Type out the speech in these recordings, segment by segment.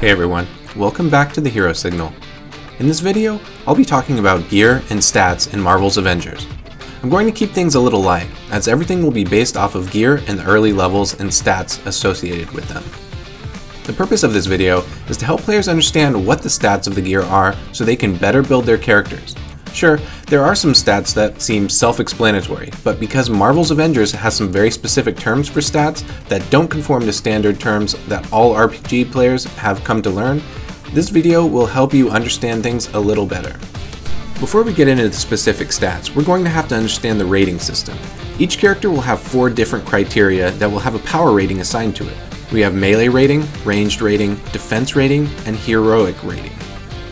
Hey everyone, welcome back to the Hero Signal. In this video, I'll be talking about gear and stats in Marvel's Avengers. I'm going to keep things a little light, as everything will be based off of gear and the early levels and stats associated with them. The purpose of this video is to help players understand what the stats of the gear are so they can better build their characters. Sure, there are some stats that seem self-explanatory, but because Marvel's Avengers has some very specific terms for stats that don't conform to standard terms that all RPG players have come to learn, this video will help you understand things a little better. Before we get into the specific stats, we're going to have to understand the rating system. Each character will have 4 different criteria that will have a power rating assigned to it. We have melee rating, ranged rating, defense rating, and heroic rating.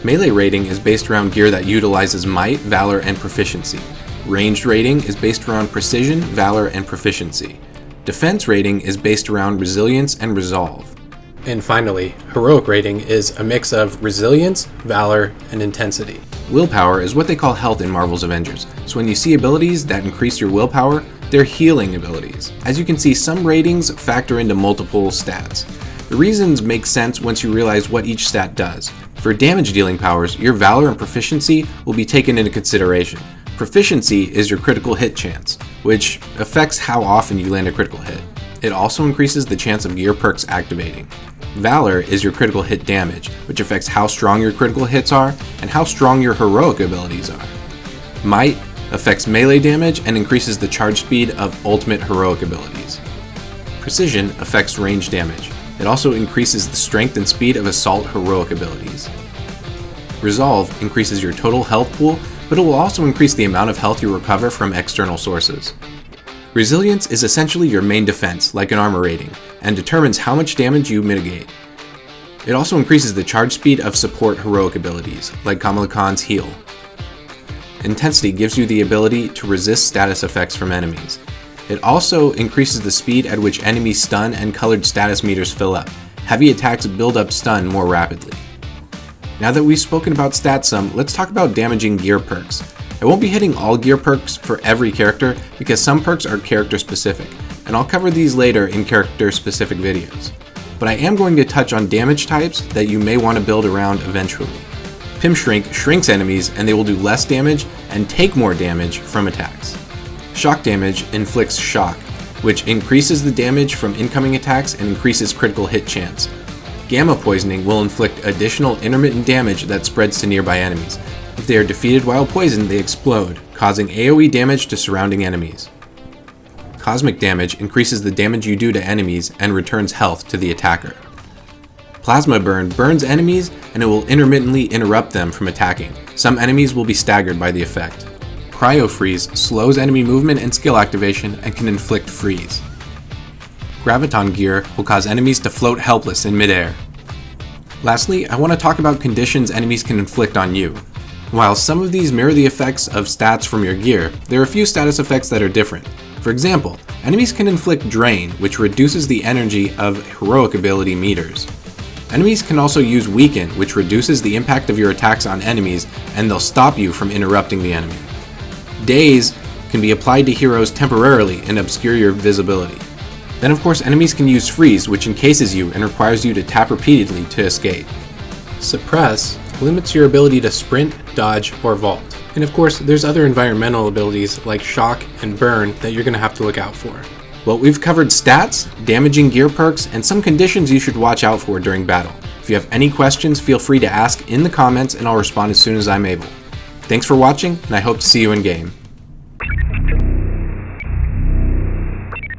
Melee rating is based around gear that utilizes might, valor, and proficiency. Ranged rating is based around precision, valor, and proficiency. Defense rating is based around resilience and resolve. And finally, heroic rating is a mix of resilience, valor, and intensity. Willpower is what they call health in Marvel's Avengers, so when you see abilities that increase your willpower, they're healing abilities. As you can see, some ratings factor into multiple stats. The reasons make sense once you realize what each stat does. For damage dealing powers, your valor and proficiency will be taken into consideration. Proficiency is your critical hit chance, which affects how often you land a critical hit. It also increases the chance of gear perks activating. Valor is your critical hit damage, which affects how strong your critical hits are and how strong your heroic abilities are. Might affects melee damage and increases the charge speed of ultimate heroic abilities. Precision affects range damage. It also increases the strength and speed of assault heroic abilities. Resolve increases your total health pool, but it will also increase the amount of health you recover from external sources. Resilience is essentially your main defense, like an armor rating, and determines how much damage you mitigate. It also increases the charge speed of support heroic abilities, like Kamala Khan's heal. Intensity gives you the ability to resist status effects from enemies. It also increases the speed at which enemies stun and colored status meters fill up. Heavy attacks build up stun more rapidly. Now that we've spoken about stats some, let's talk about damaging gear perks. I won't be hitting all gear perks for every character because some perks are character specific, and I'll cover these later in character specific videos. But I am going to touch on damage types that you may want to build around eventually. Pim Shrink shrinks enemies and they will do less damage and take more damage from attacks. Shock damage inflicts shock, which increases the damage from incoming attacks and increases critical hit chance. Gamma poisoning will inflict additional intermittent damage that spreads to nearby enemies. If they are defeated while poisoned, they explode, causing AoE damage to surrounding enemies. Cosmic damage increases the damage you do to enemies and returns health to the attacker. Plasma burn burns enemies and it will intermittently interrupt them from attacking. Some enemies will be staggered by the effect. Cryo freeze slows enemy movement and skill activation and can inflict freeze. Graviton gear will cause enemies to float helpless in midair. Lastly, I want to talk about conditions enemies can inflict on you. While some of these mirror the effects of stats from your gear, there are a few status effects that are different. For example, enemies can inflict drain, which reduces the energy of heroic ability meters. Enemies can also use weaken, which reduces the impact of your attacks on enemies and they'll stop you from interrupting the enemy. Daze can be applied to heroes temporarily and obscure your visibility. Then of course enemies can use freeze, which encases you and requires you to tap repeatedly to escape. Suppress limits your ability to sprint, dodge, or vault. And of course there's other environmental abilities like shock and burn that you're going to have to look out for. Well, we've covered stats, damaging gear perks, and some conditions you should watch out for during battle. If you have any questions, feel free to ask in the comments and I'll respond as soon as I'm able. Thanks for watching, and I hope to see you in game.